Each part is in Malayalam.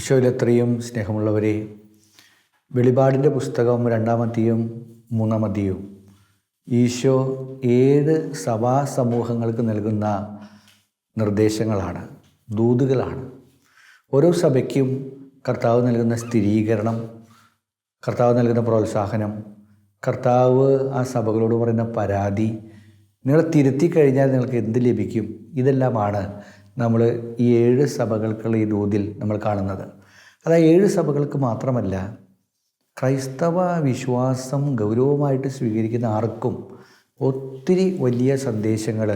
ഈശോയിലെത്രയും സ്നേഹമുള്ളവരെ, വെളിപാടിൻ്റെ പുസ്തകം 2-ാം അധ്യായം 3-ാം അധ്യായം ഈശോ 7 സഭാ സമൂഹങ്ങൾക്ക് നൽകുന്ന നിർദ്ദേശങ്ങളാണ്, ദൂതുകളാണ്. ഓരോ സഭയ്ക്കും കർത്താവ് നൽകുന്ന സ്ഥിരീകരണം, കർത്താവ് നൽകുന്ന പ്രോത്സാഹനം, കർത്താവ് ആ സഭകളോട് പറയുന്ന പരാതി, നിങ്ങൾ തിരുത്തി കഴിഞ്ഞാൽ നിങ്ങൾക്ക് എന്ത് ലഭിക്കും, ഇതെല്ലാമാണ് നമ്മൾ ഈ 7 സഭകൾക്കുള്ള ഈ ദൂതിൽ നമ്മൾ കാണുന്നത്. അത് ആ 7 സഭകൾക്ക് മാത്രമല്ല, ക്രൈസ്തവ വിശ്വാസം ഗൗരവമായിട്ട് സ്വീകരിക്കുന്ന ആർക്കും ഒത്തിരി വലിയ സന്ദേശങ്ങൾ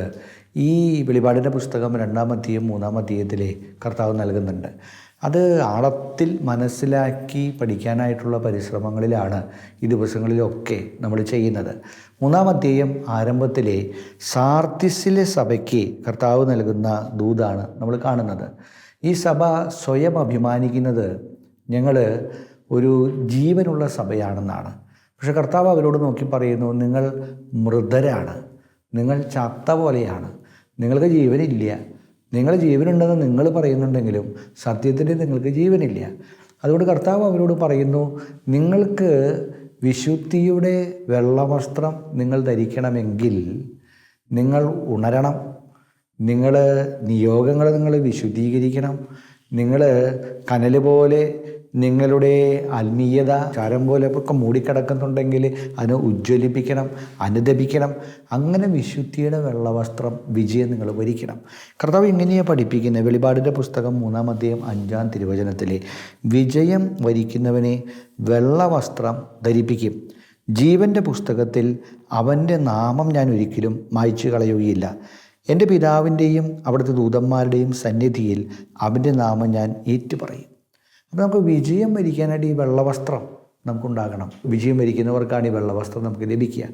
ഈ വെളിപാടിൻ്റെ പുസ്തകം 2-ാം അധ്യായം 3-ാം അധ്യായത്തിൽ കർത്താവ് നൽകുന്നുണ്ട്. അത് ആഴത്തിൽ മനസ്സിലാക്കി പഠിക്കാനായിട്ടുള്ള പരിശ്രമങ്ങളിലാണ് ഈ ദിവസങ്ങളിലൊക്കെ നമ്മൾ ചെയ്യുന്നത്. 3-ാം അധ്യായം ആരംഭത്തിലെ സാർദിസിലെ സഭയ്ക്ക് കർത്താവ് നൽകുന്ന ദൂതാണ് നമ്മൾ കാണുന്നത്. ഈ സഭ സ്വയം അഭിമാനിക്കുന്നത് ഞങ്ങൾ ഒരു ജീവനുള്ള സഭയാണെന്നാണ്. പക്ഷെ കർത്താവ് അവരോട് നോക്കി പറയുന്നു, നിങ്ങൾ മൃതരാണ്, നിങ്ങൾ ചത്ത പോലെയാണ്, നിങ്ങൾക്ക് ജീവനില്ല. നിങ്ങൾ ജീവനുണ്ടെന്ന് നിങ്ങൾ പറയുന്നുണ്ടെങ്കിലും സത്യത്തിൽ നിങ്ങൾക്ക് ജീവനില്ല. അതുകൊണ്ട് കർത്താവ് അവരോട് പറയുന്നു, നിങ്ങൾക്ക് വിശുദ്ധിയുടെ വെള്ളവസ്ത്രം നിങ്ങൾ ധരിക്കണമെങ്കിൽ നിങ്ങൾ ഉണരണം, നിങ്ങൾ നിയോഗങ്ങൾ നിങ്ങൾ വിശുദ്ധീകരിക്കണം, നിങ്ങൾ കനൽ പോലെ നിങ്ങളുടെ ആത്മീയത ചാരം പോലെ ഒക്കെ മൂടിക്കിടക്കുന്നുണ്ടെങ്കിൽ അതിനെ ഉജ്ജ്വലിപ്പിക്കണം, അനുദപിക്കണം. അങ്ങനെ വിശുദ്ധിയുടെ വെള്ളവസ്ത്രം വിജയം നിങ്ങൾ വരിക്കണം. കർത്താവ് ഇങ്ങനെയാണ് പഠിപ്പിക്കുന്നത്. വെളിപാടിൻ്റെ പുസ്തകം 3-ാം അധ്യായം 5-ാം തിരുവചനത്തിൽ വിജയം വരിക്കുന്നവനെ വെള്ളവസ്ത്രം ധരിപ്പിക്കും, ജീവൻ്റെ പുസ്തകത്തിൽ അവൻ്റെ നാമം ഞാൻ ഒരിക്കലും മായ്ച്ചു കളയുകയില്ല, എൻ്റെ പിതാവിൻ്റെയും അവിടുത്തെ ദൂതന്മാരുടെയും സന്നിധിയിൽ അവൻ്റെ നാമം ഞാൻ ഏറ്റുപറയും. അപ്പോൾ നമുക്ക് വിജയം വരിക്കാനായിട്ട് ഈ വെള്ളവസ്ത്രം നമുക്കുണ്ടാകണം. വിജയം വരിക്കുന്നവർക്കാണ് ഈ വെള്ളവസ്ത്രം നമുക്ക് ലഭിക്കുക.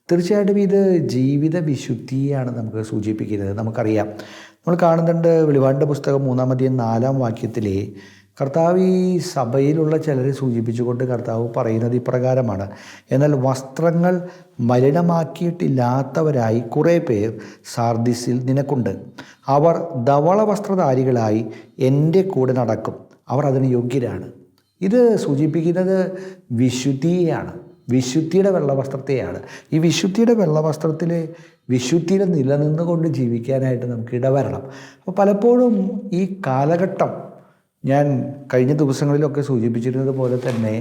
തീർച്ചയായിട്ടും ഇത് ജീവിത വിശുദ്ധിയാണ് നമുക്ക് സൂചിപ്പിക്കുന്നത്. നമുക്കറിയാം, നമ്മൾ കാണുന്നുണ്ട് വെളിപാടിൻ്റെ പുസ്തകം 3-ാം അധ്യായം 4-ാം വാക്യത്തിൽ കർത്താവ് ഈ സഭയിലുള്ള ചിലരെ സൂചിപ്പിച്ചുകൊണ്ട് കർത്താവ് പറയുന്നത് ഇപ്രകാരമാണ്: എന്നാൽ വസ്ത്രങ്ങൾ മലിനമാക്കിയിട്ടില്ലാത്തവരായി കുറേ പേർ സാർദിസിൽ നിനക്കുണ്ട്. അവർ ധവള വസ്ത്രധാരികളായി എൻ്റെ കൂടെ നടക്കും, അവർ അതിന് യോഗ്യരാണ്. ഇത് സൂചിപ്പിക്കുന്നത് വിശുദ്ധിയാണ്, വിശുദ്ധിയുടെ വെള്ളവസ്ത്രത്തെയാണ്. ഈ വിശുദ്ധിയുടെ വെള്ളവസ്ത്രത്തിൽ വിശുദ്ധിയിൽ നിലനിന്നുകൊണ്ട് ജീവിക്കാനായിട്ട് നമുക്ക് ഇടവരണം. അപ്പോൾ പലപ്പോഴും ഈ കാലഘട്ടം, ഞാൻ കഴിഞ്ഞ ദിവസങ്ങളിലൊക്കെ സൂചിപ്പിച്ചിരുന്നത് പോലെ തന്നെ,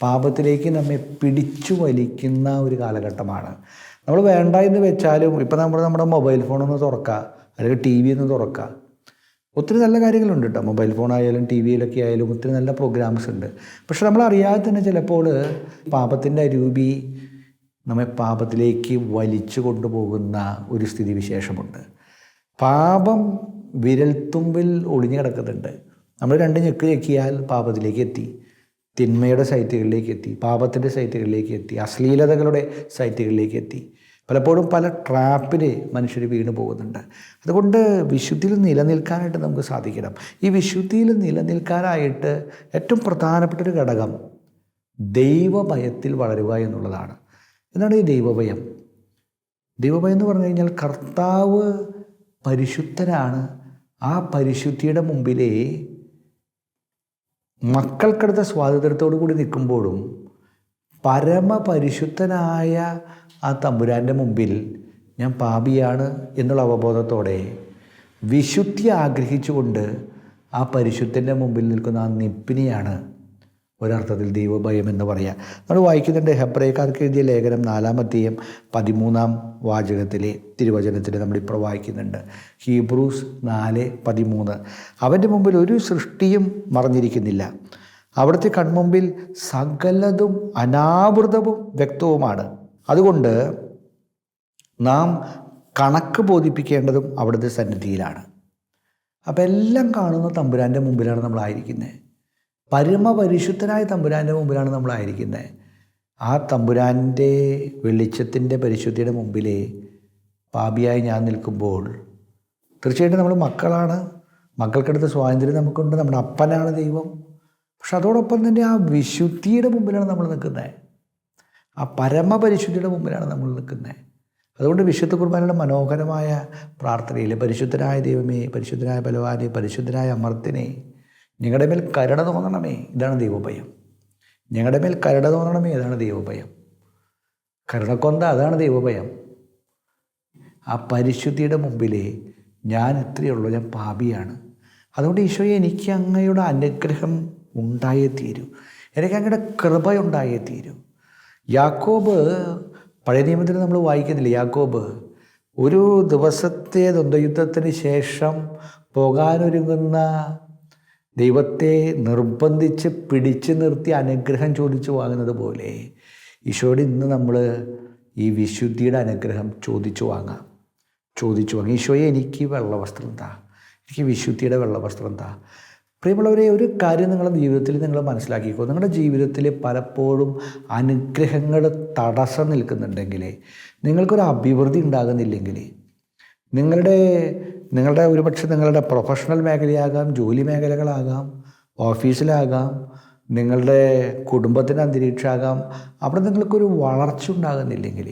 പാപത്തിലേക്ക് നമ്മെ പിടിച്ചു വലിക്കുന്ന ഒരു കാലഘട്ടമാണ്. നമ്മൾ വേണ്ട എന്ന് വെച്ചാലും ഇപ്പം നമ്മുടെ മൊബൈൽ ഫോണൊന്ന് തുറക്കുക, അല്ലെങ്കിൽ ടി വി ഒന്ന് തുറക്കുക, ഒത്തിരി നല്ല കാര്യങ്ങളുണ്ട് കേട്ടോ. മൊബൈൽ ഫോണായാലും ടി വിയിലൊക്കെ ആയാലും ഒത്തിരി നല്ല പ്രോഗ്രാംസ് ഉണ്ട്. പക്ഷെ നമ്മൾ അറിയാതെ തന്നെ ചിലപ്പോൾ പാപത്തിൻ്റെ അരൂപി നമ്മെ പാപത്തിലേക്ക് വലിച്ചു കൊണ്ടുപോകുന്ന ഒരു സ്ഥിതിവിശേഷമുണ്ട്. പാപം വിരൽത്തുമ്പിൽ ഒളിഞ്ഞു കിടക്കുന്നുണ്ട്. നമ്മൾ 2 ഞെക്ക് ഞെക്കിയാൽ പാപത്തിലേക്ക് എത്തി, തിന്മയുടെ സൈറ്റുകളിലേക്ക് എത്തി, പാപത്തിൻ്റെ സൈറ്റുകളിലേക്ക് എത്തി, അശ്ലീലതകളുടെ സൈറ്റുകളിലേക്ക് എത്തി. പലപ്പോഴും പല ട്രാപ്പിൽ മനുഷ്യർ വീണ് പോകുന്നുണ്ട്. അതുകൊണ്ട് വിശുദ്ധിയിൽ നിലനിൽക്കാനായിട്ട് നമുക്ക് സാധിക്കണം. ഈ വിശുദ്ധിയിൽ നിലനിൽക്കാനായിട്ട് ഏറ്റവും പ്രധാനപ്പെട്ടൊരു ഘടകം ദൈവഭയത്തിൽ വളരുക എന്നുള്ളതാണ്. എന്താണ് ഈ ദൈവഭയം? ദൈവഭയം എന്ന് പറഞ്ഞു കഴിഞ്ഞാൽ കർത്താവ് പരിശുദ്ധനാണ്. ആ പരിശുദ്ധിയുടെ മുമ്പിലേ മക്കൾക്കടുത്ത സ്വാതന്ത്ര്യത്തോടു കൂടി നിൽക്കുമ്പോഴും പരമപരിശുദ്ധനായ ആ തമ്പുരാൻ്റെ മുമ്പിൽ ഞാൻ പാപിയാണ് എന്നുള്ള അവബോധത്തോടെ വിശുദ്ധി ആഗ്രഹിച്ചുകൊണ്ട് ആ പരിശുദ്ധൻ്റെ മുമ്പിൽ നിൽക്കുന്ന ആ നിപ്പിനെയാണ് ഒരർത്ഥത്തിൽ ദൈവഭയം എന്ന് പറയുക. നമ്മൾ വായിക്കുന്നുണ്ട്, ഹെബ്രായക്കാർക്ക് എഴുതിയ ലേഖനം 4-ാം അധ്യായം 13-ാം വാചകത്തിലെ തിരുവചനത്തിൽ നമ്മളിപ്പോൾ വായിക്കുന്നുണ്ട്. ഹീബ്രൂസ് 4:13, അവൻ്റെ മുമ്പിൽ ഒരു സൃഷ്ടിയും മറഞ്ഞിരിക്കുന്നില്ല, അവിടുത്തെ കൺമുമ്പിൽ സകലതും അനാവൃതവും വ്യക്തവുമാണ്, അതുകൊണ്ട് നാം കണക്ക് ബോധിപ്പിക്കേണ്ടതും അവിടുത്തെ സന്നിധിയിലാണ്. അപ്പം എല്ലാം കാണുന്ന തമ്പുരാൻ്റെ മുമ്പിലാണ് നമ്മളായിരിക്കുന്നത്. പരമപരിശുദ്ധനായ തമ്പുരാൻ്റെ മുമ്പിലാണ് നമ്മളായിരിക്കുന്നത്. ആ തമ്പുരാൻ്റെ വെളിച്ചത്തിൻ്റെ പരിശുദ്ധിയുടെ മുമ്പിലേ പാപിയായി ഞാൻ നിൽക്കുമ്പോൾ തീർച്ചയായിട്ടും നമ്മൾ മക്കളാണ്, മക്കൾക്കടുത്ത് സ്വാതന്ത്ര്യം നമുക്കുണ്ട്, നമ്മുടെ അപ്പനാണ് ദൈവം. പക്ഷെ അതോടൊപ്പം തന്നെ ആ വിശുദ്ധിയുടെ മുമ്പിലാണ് നമ്മൾ നിൽക്കുന്നത്, ആ പരമപരിശുദ്ധിയുടെ മുമ്പിലാണ് നമ്മൾ നിൽക്കുന്നത്. അതുകൊണ്ട് വിശുദ്ധ കുർബാനയുടെ മനോഹരമായ പ്രാർത്ഥനയിൽ പരിശുദ്ധനായ ദൈവമേ, പരിശുദ്ധനായ ബലവാനെ, പരിശുദ്ധനായ അമർത്തിനെ, ഞങ്ങളുടെ മേൽ കരുണ തോന്നണമേ, ഇതാണ് ദൈവഭയം. ഞങ്ങളുടെ മേൽ കരുണ തോന്നണമേ, ഇതാണ് ദൈവഭയം. കരുണക്കൊന്ത, അതാണ് ദൈവഭയം. ആ പരിശുദ്ധിയുടെ മുമ്പിൽ ഞാൻ ഇത്രയുള്ളൂ, ഞാൻ പാപിയാണ്. അതുകൊണ്ട് ഈശോയെ, എനിക്ക് അങ്ങയുടെ അനുഗ്രഹം ഉണ്ടായേ തീരൂ, എനിക്ക് അങ്ങയുടെ കൃപ ഉണ്ടായേ തീരൂ. യാക്കോബ്, പഴയ നിയമത്തിൽ നമ്മൾ വായിക്കുന്നില്ല, യാക്കോബ് ഒരു ദിവസത്തെ ദ്വന്ദ്വയുദ്ധത്തിന് ശേഷം പോകാനൊരുങ്ങുന്ന ദൈവത്തെ നിർബന്ധിച്ച് പിടിച്ചു നിർത്തി അനുഗ്രഹം ചോദിച്ചു വാങ്ങുന്നത് പോലെ ഈശോയോട് ഇന്ന് നമ്മൾ ഈ വിശുദ്ധിയുടെ അനുഗ്രഹം ചോദിച്ചു വാങ്ങാം. ഈശോയെ, എനിക്ക് വെള്ളവസ്ത്രം താ, എനിക്ക് വിശുദ്ധിയുടെ വെള്ളവസ്ത്രം താ. പ്രിയമുള്ളവരെ, ഒരു കാര്യം നിങ്ങളുടെ ജീവിതത്തിൽ നിങ്ങൾ മനസ്സിലാക്കിക്കോ. നിങ്ങളുടെ ജീവിതത്തിൽ പലപ്പോഴും അനുഗ്രഹങ്ങൾ തടസ്സം നിൽക്കുന്നുണ്ടെങ്കിൽ, നിങ്ങൾക്കൊരു അഭിവൃദ്ധി ഉണ്ടാകുന്നില്ലെങ്കിൽ, നിങ്ങളുടെ ഒരുപക്ഷെ നിങ്ങളുടെ പ്രൊഫഷണൽ മേഖലയാകാം, ജോലി മേഖലകളാകാം, ഓഫീസിലാകാം, നിങ്ങളുടെ കുടുംബത്തിൻ്റെ അന്തരീക്ഷമാകാം, അവിടെ നിങ്ങൾക്കൊരു വളർച്ച ഉണ്ടാകുന്നില്ലെങ്കിൽ,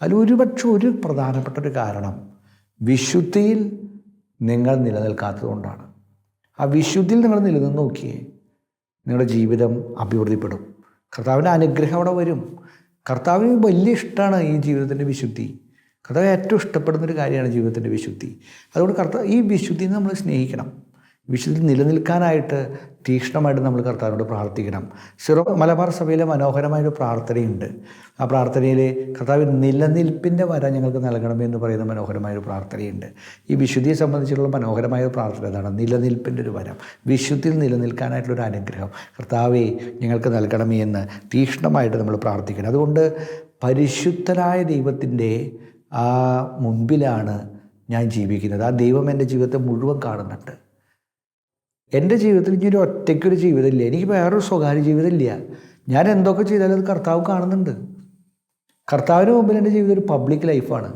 അതിലൊരുപക്ഷെ ഒരു പ്രധാനപ്പെട്ട ഒരു കാരണം വിശുദ്ധിയിൽ നിങ്ങൾ നിലനിൽക്കാത്തതുകൊണ്ടാണ്. ആ വിശുദ്ധിയിൽ നിങ്ങൾ നിലനിന്ന് നോക്കിയേ, നിങ്ങളുടെ ജീവിതം അഭിവൃദ്ധിപ്പെടും. കർത്താവിൻ്റെ അനുഗ്രഹം അവിടെ വരും. കർത്താവിന് വലിയ ഇഷ്ടമാണ് ഈ ജീവിതത്തിൻ്റെ വിശുദ്ധി. കർത്താവ് ഏറ്റവും ഇഷ്ടപ്പെടുന്നൊരു കാര്യമാണ് ജീവിതത്തിൻ്റെ വിശുദ്ധി. അതുകൊണ്ട് ഈ വിശുദ്ധിനെ നമ്മൾ സ്നേഹിക്കണം. വിശുദ്ധി നിലനിൽക്കാനായിട്ട് തീക്ഷ്ണമായിട്ട് നമ്മൾ കർത്താവിനോട് പ്രാർത്ഥിക്കണം. സിറോ മലബാർ സഭയിലെ മനോഹരമായൊരു പ്രാർത്ഥനയുണ്ട്. ആ പ്രാർത്ഥനയിൽ കർത്താവ് നിലനിൽപ്പിൻ്റെ വര ഞങ്ങൾക്ക് നൽകണമെന്ന് പറയുന്ന മനോഹരമായൊരു പ്രാർത്ഥനയുണ്ട്. ഈ വിശുദ്ധിയെ സംബന്ധിച്ചുള്ള മനോഹരമായ പ്രാർത്ഥന ഇതാണ്, നിലനിൽപ്പിൻ്റെ ഒരു വരം, വിശുദ്ധിയിൽ നിലനിൽക്കാനായിട്ടുള്ളൊരു അനുഗ്രഹം കർത്താവേ ഞങ്ങൾക്ക് നൽകണമേ എന്ന് തീക്ഷ്ണമായിട്ട് നമ്മൾ പ്രാർത്ഥിക്കണം. അതുകൊണ്ട് പരിശുദ്ധനായ ദൈവത്തിൻ്റെ ആ മുൻപിലാണ് ഞാൻ ജീവിക്കുന്നത്. ആ ദൈവം എൻ്റെ ജീവിതത്തെ മുഴുവൻ കാണുന്നുണ്ട്. എൻ്റെ ജീവിതത്തിൽ ഇനി ഒരു ഒറ്റയ്ക്കൊരു ജീവിതമില്ല, എനിക്ക് വേറൊരു സ്വകാര്യ ജീവിതമില്ല. ഞാൻ എന്തൊക്കെ ചെയ്താലും അത് കർത്താവ് കാണുന്നുണ്ട്. കർത്താവിന് മുമ്പിൽ എൻ്റെ ജീവിതം ഒരു പബ്ലിക് ലൈഫാണ്.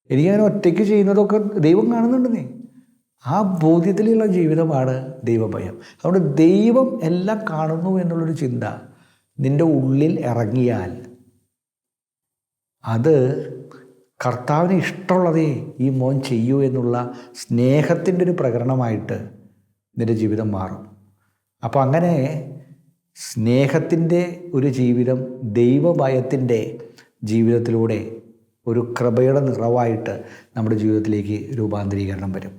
എനിക്കങ്ങനെ ഒറ്റയ്ക്ക് ചെയ്യുന്നതൊക്കെ ദൈവം കാണുന്നുണ്ടെന്നേ. ആ ബോധ്യത്തിലുള്ള ജീവിതമാണ് ദൈവഭയം. അതുകൊണ്ട് ദൈവം എല്ലാം കാണുന്നു എന്നുള്ളൊരു ചിന്ത നിൻ്റെ ഉള്ളിൽ ഇറങ്ങിയാൽ അത് കർത്താവിന് ഇഷ്ടമുള്ളതേ ഈ മോൻ ചെയ്യൂ എന്നുള്ള സ്നേഹത്തിൻ്റെ ഒരു പ്രകടനമായിട്ട് നിൻ്റെ ജീവിതം മാറും. അപ്പോൾ അങ്ങനെ സ്നേഹത്തിൻ്റെ ഒരു ജീവിതം ദൈവഭയത്തിൻ്റെ ജീവിതത്തിലൂടെ ഒരു കൃപയുടെ നിറവായിട്ട് നമ്മുടെ ജീവിതത്തിലേക്ക് രൂപാന്തരീകരണം വരും.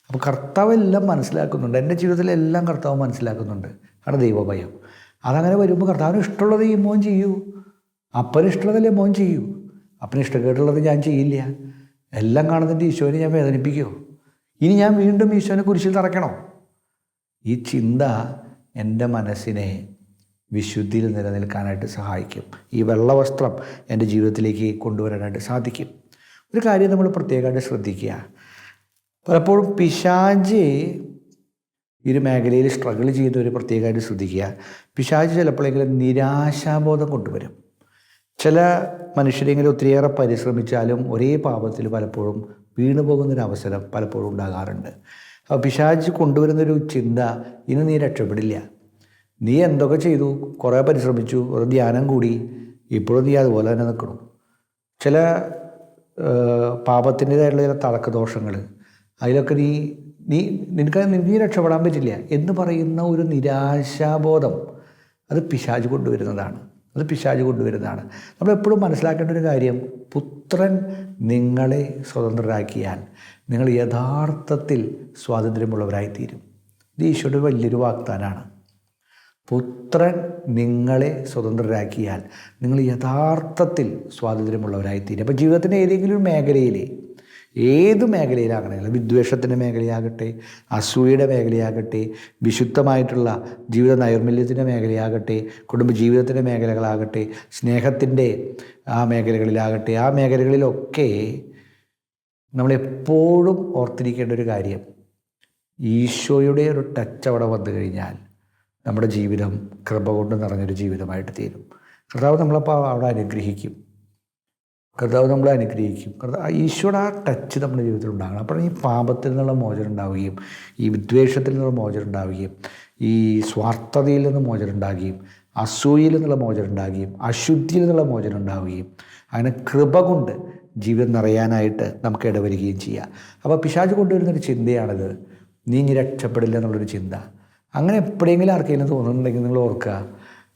അപ്പോൾ കർത്താവ് എല്ലാം മനസ്സിലാക്കുന്നുണ്ട്, എൻ്റെ ജീവിതത്തിലെല്ലാം കർത്താവ് മനസ്സിലാക്കുന്നുണ്ട്. ആണ് ദൈവഭയം. അതങ്ങനെ വരുമ്പോൾ കർത്താവിന് ഇഷ്ടമുള്ളത് ഈ മോൻ ചെയ്യൂ, അപ്പന് ഇഷ്ടമുള്ളതല്ലേ മോൻ ചെയ്യൂ, അപ്പന് ഇഷ്ടക്കേട്ടുള്ളത് ഞാൻ ചെയ്യില്ല. എല്ലാം കാണുന്നതിൻ്റെ ഈശോനെ ഞാൻ വേദനിപ്പിക്കുമോ? ഇനി ഞാൻ വീണ്ടും ഈശോനെ കുരിശിൽ തറയ്ക്കണോ? ഈ ചിന്ത എൻ്റെ മനസ്സിനെ വിശുദ്ധിയിൽ നിലനിൽക്കാനായിട്ട് സഹായിക്കും. ഈ വെള്ളവസ്ത്രം എൻ്റെ ജീവിതത്തിലേക്ക് കൊണ്ടുവരാനായിട്ട് സാധിക്കും. ഒരു കാര്യം നമ്മൾ പ്രത്യേകമായിട്ട് ശ്രദ്ധിക്കുക, പലപ്പോഴും പിശാച് ഈ ഒരു മേഖലയിൽ സ്ട്രഗിൾ ചെയ്യുന്നവർ പ്രത്യേകമായിട്ട് ശ്രദ്ധിക്കുക. പിശാച് ചിലപ്പോഴെങ്കിലും നിരാശാബോധം കൊണ്ടുവരും. ചില മനുഷ്യരെങ്കിലും ഒത്തിരിയേറെ പരിശ്രമിച്ചാലും ഒരേ പാപത്തിൽ പലപ്പോഴും വീണു പോകുന്നൊരവസരം പലപ്പോഴും ഉണ്ടാകാറുണ്ട്. അപ്പോൾ പിശാച് കൊണ്ടുവരുന്നൊരു ചിന്ത, ഇനി നീ രക്ഷപ്പെടില്ല, നീ എന്തൊക്കെ ചെയ്തു, കുറേ പരിശ്രമിച്ചു, ഒരു ധ്യാനം കൂടി, ഇപ്പോഴും നീ അതുപോലെ തന്നെ നിൽക്കണം. ചില പാപത്തിൻ്റേതായിട്ടുള്ള ചില തളക്കദോഷങ്ങൾ, അതിലൊക്കെ നീ രക്ഷപ്പെടാൻ പറ്റില്ല എന്ന് പറയുന്ന ഒരു നിരാശാബോധം അത് പിശാച് കൊണ്ടുവരുന്നതാണ്. നമ്മളെപ്പോഴും മനസ്സിലാക്കേണ്ട ഒരു കാര്യം, പുത്രൻ നിങ്ങളെ സ്വതന്ത്രരാക്കിയാൽ നിങ്ങൾ യഥാർത്ഥത്തിൽ സ്വാതന്ത്ര്യമുള്ളവരായിത്തീരും. ഇത് ഈശോയുടെ വലിയൊരു വാഗ്ദാനമാണ്. പുത്രൻ നിങ്ങളെ സ്വതന്ത്രരാക്കിയാൽ നിങ്ങൾ യഥാർത്ഥത്തിൽ സ്വാതന്ത്ര്യമുള്ളവരായിത്തീരും. അപ്പോൾ ജീവിതത്തിൻ്റെ ഏതെങ്കിലും മേഖലയിൽ, ഏത് മേഖലയിലാകണമെങ്കിലും, വിദ്വേഷത്തിൻ്റെ മേഖലയാകട്ടെ, അസൂയയുടെ മേഖലയാകട്ടെ, വിശുദ്ധമായിട്ടുള്ള ജീവിത നൈർമല്യത്തിൻ്റെ മേഖലയാകട്ടെ, കുടുംബജീവിതത്തിൻ്റെ മേഖലകളാകട്ടെ, സ്നേഹത്തിൻ്റെ ആ മേഖലകളിലാകട്ടെ, ആ മേഖലകളിലൊക്കെ നമ്മളെപ്പോഴും ഓർത്തിരിക്കേണ്ട ഒരു കാര്യം, ഈശോയുടെ ഒരു ടച്ച് അവിടെ വന്നു കഴിഞ്ഞാൽ നമ്മുടെ ജീവിതം കൃപ കൊണ്ട് നിറഞ്ഞൊരു ജീവിതമായിട്ട് തീരും. കർത്താവ് നമ്മളപ്പോൾ അവിടെ അനുഗ്രഹിക്കും. ഈശോയുടെ ആ ടച്ച് നമ്മുടെ ജീവിതത്തിൽ ഉണ്ടാകണം. അപ്പോൾ ഈ പാപത്തിൽ നിന്നുള്ള മോചനം ഉണ്ടാവുകയും, ഈ വിദ്വേഷത്തിൽ നിന്നുള്ള മോചനം ഉണ്ടാവുകയും, ഈ സ്വാർത്ഥതയിൽ നിന്ന് മോചനം ഉണ്ടാവുകയും, അസൂയയിൽ നിന്നുള്ള മോചനം ഉണ്ടാവുകയും, അശുദ്ധിയിൽ നിന്നുള്ള മോചനം ഉണ്ടാവുകയും, അങ്ങനെ കൃപ കൊണ്ട് ജീവിതം നിറയാനായിട്ട് നമുക്ക് ഇടവരികയും ചെയ്യാം. അപ്പോൾ പിശാച് കൊണ്ടുവരുന്നൊരു ചിന്തയാണിത്, നീ ഇനി രക്ഷപ്പെടില്ല എന്നുള്ളൊരു ചിന്ത. അങ്ങനെ എപ്പോഴെങ്കിലും ആർക്കെങ്കിലും തോന്നുന്നുണ്ടെങ്കിൽ നിങ്ങൾ ഓർക്കുക,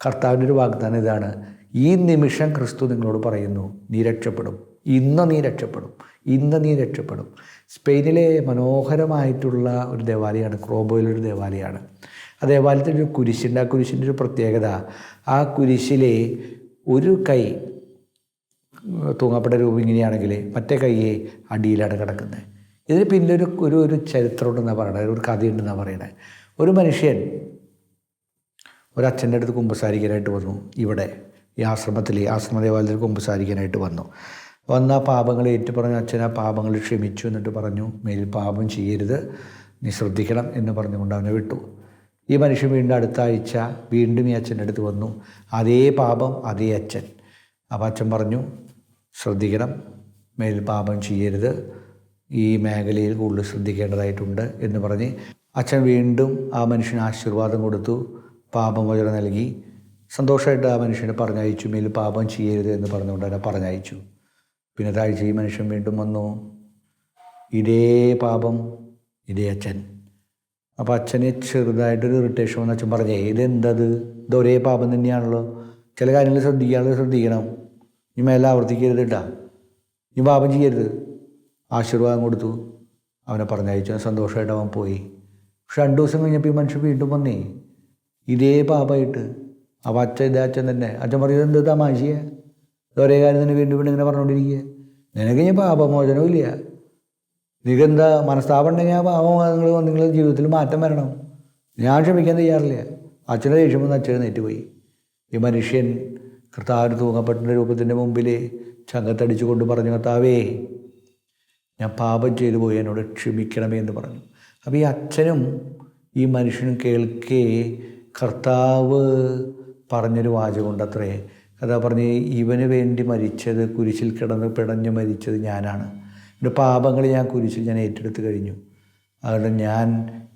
കർത്താവിൻ്റെ ഒരു വാഗ്ദാനം ഇതാണ്: ഈ നിമിഷം ക്രിസ്തു നിങ്ങളോട് പറയുന്നു, നീ രക്ഷപ്പെടും, ഇന്ന് നീ രക്ഷപ്പെടും, ഇന്ന് നീ രക്ഷപ്പെടും. സ്പെയിനിലെ മനോഹരമായിട്ടുള്ള ഒരു ദേവാലയമാണ്, ക്രോബോയിലൊരു ദേവാലയമാണ്. ആ ദേവാലയത്തിൽ ഒരു കുരിശുണ്ട്. ആ കുരിശിൻ്റെ ഒരു പ്രത്യേകത, ആ കുരിശിലെ ഒരു കൈ തൂങ്ങപ്പെട്ട രൂപം ഇങ്ങനെയാണെങ്കിൽ മറ്റേ കൈയെ അടിയിലാണ് കിടക്കുന്നത്. ഇതിന് പിന്നെ ഒരു ചരിത്രമുണ്ടെന്നാണ് പറയണത്, ഒരു കഥയുണ്ടെന്നാണ് പറയണത്. ഒരു മനുഷ്യൻ ഒരച്ഛൻ്റെ അടുത്ത് കുമ്പസാരിക്കാനായിട്ട് വന്നു. ഇവിടെ ഈ ആശ്രമ ദേവാലയത്തിൽ കുമ്പസാരിക്കാനായിട്ട് വന്ന ആ പാപങ്ങൾ ഏറ്റു പറഞ്ഞു. അച്ഛൻ ആ പാപങ്ങൾ ക്ഷമിച്ചു. എന്നിട്ട് പറഞ്ഞു, മേലിൽ പാപം ചെയ്യരുത്, നീ ശ്രദ്ധിക്കണം എന്ന് പറഞ്ഞുകൊണ്ട് അവനെ വിട്ടു. ഈ മനുഷ്യൻ വീണ്ടും അടുത്ത ആഴ്ച വീണ്ടും ഈ അച്ഛൻ്റെ അടുത്ത് വന്നു. അതേ പാപം, അതേ അച്ഛൻ. അപ്പോൾ അച്ഛൻ പറഞ്ഞു, ശ്രദ്ധിക്കണം, മേലിൽ പാപം ചെയ്യരുത്, ഈ മേഖലയിൽ കൂടുതൽ ശ്രദ്ധിക്കേണ്ടതായിട്ടുണ്ട് എന്ന് പറഞ്ഞ് അച്ഛൻ വീണ്ടും ആ മനുഷ്യന് ആശീർവാദം കൊടുത്തു, പാപമോചനം നൽകി. സന്തോഷമായിട്ട് ആ മനുഷ്യനെ പറഞ്ഞയച്ചു. മേലിൽ പാപം ചെയ്യരുത് എന്ന് പറഞ്ഞുകൊണ്ട് അവനെ പറഞ്ഞയച്ചു. പിന്നത്തെ ആഴ്ച ഈ മനുഷ്യൻ വീണ്ടും വന്നു, ഇതേ പാപം, ഇതേ അച്ഛൻ. അപ്പോൾ അച്ഛന് ചെറുതായിട്ടൊരു ഇറിറ്റേഷൻ വന്ന് അച്ഛൻ പറഞ്ഞേ, ഇതെന്തത്, ഇതൊരേ പാപം തന്നെയാണല്ലോ, ചില കാര്യങ്ങൾ ശ്രദ്ധിക്കണം, നീ മേലെ ആവർത്തിക്കരുത് കേട്ടാ, നീ പാപം ചെയ്യരുത്. ആശീർവാദം കൊടുത്തു, അവനെ പറഞ്ഞയച്ചു. സന്തോഷമായിട്ട് അവൻ പോയി. പക്ഷെ 2 ദിവസം കഴിഞ്ഞപ്പോൾ ഈ മനുഷ്യൻ വീണ്ടും വന്നേ, ഇതേ പാപമായിട്ട്. അപ്പോൾ ഇതേ അച്ഛൻ തന്നെ. അച്ഛൻ പറയുന്നത്, എന്ത് തമാശയെ, ഒരേ കാര്യം തന്നെ വീണ്ടും വീണ്ടും ഇങ്ങനെ പറഞ്ഞുകൊണ്ടിരിക്കുക, നിനക്ക് ഞാൻ പാപമോചനവും ഇല്ല, നിനക്കെന്താ മനസ്താപം ഉണ്ടെങ്കിൽ ആ പാപം നിങ്ങളുടെ ജീവിതത്തിൽ മാറ്റം വരണം, ഞാൻ ക്ഷമിക്കാൻ തയ്യാറില്ല. അച്ഛനെ ദേഷ്യം വന്ന് അച്ഛനെ നെറ്റുപോയി. ഈ മനുഷ്യൻ കർത്താവിന് തൂങ്ങപ്പെട്ട രൂപത്തിൻ്റെ മുമ്പിൽ ചങ്കത്തടിച്ചു കൊണ്ട് പറഞ്ഞു, കർത്താവേ, ഞാൻ പാപം ചെയ്തു പോയി, എന്നോട് ക്ഷമിക്കണമേ എന്ന് പറഞ്ഞു. അപ്പോൾ ഈ അച്ഛനും ഈ മനുഷ്യനും കേൾക്കേ കർത്താവ് പറഞ്ഞൊരു വാചകമുണ്ട് അത്രേ. കർത്താവ് പറഞ്ഞ്, ഇവന് വേണ്ടി മരിച്ചത്, കുരിശിൽ കിടന്ന് പിടഞ്ഞ് മരിച്ചത് ഞാനാണ്, എൻ്റെ പാപങ്ങൾ ഞാൻ കുരിശിൽ ഞാൻ ഏറ്റെടുത്ത് കഴിഞ്ഞു, അതുകൊണ്ട് ഞാൻ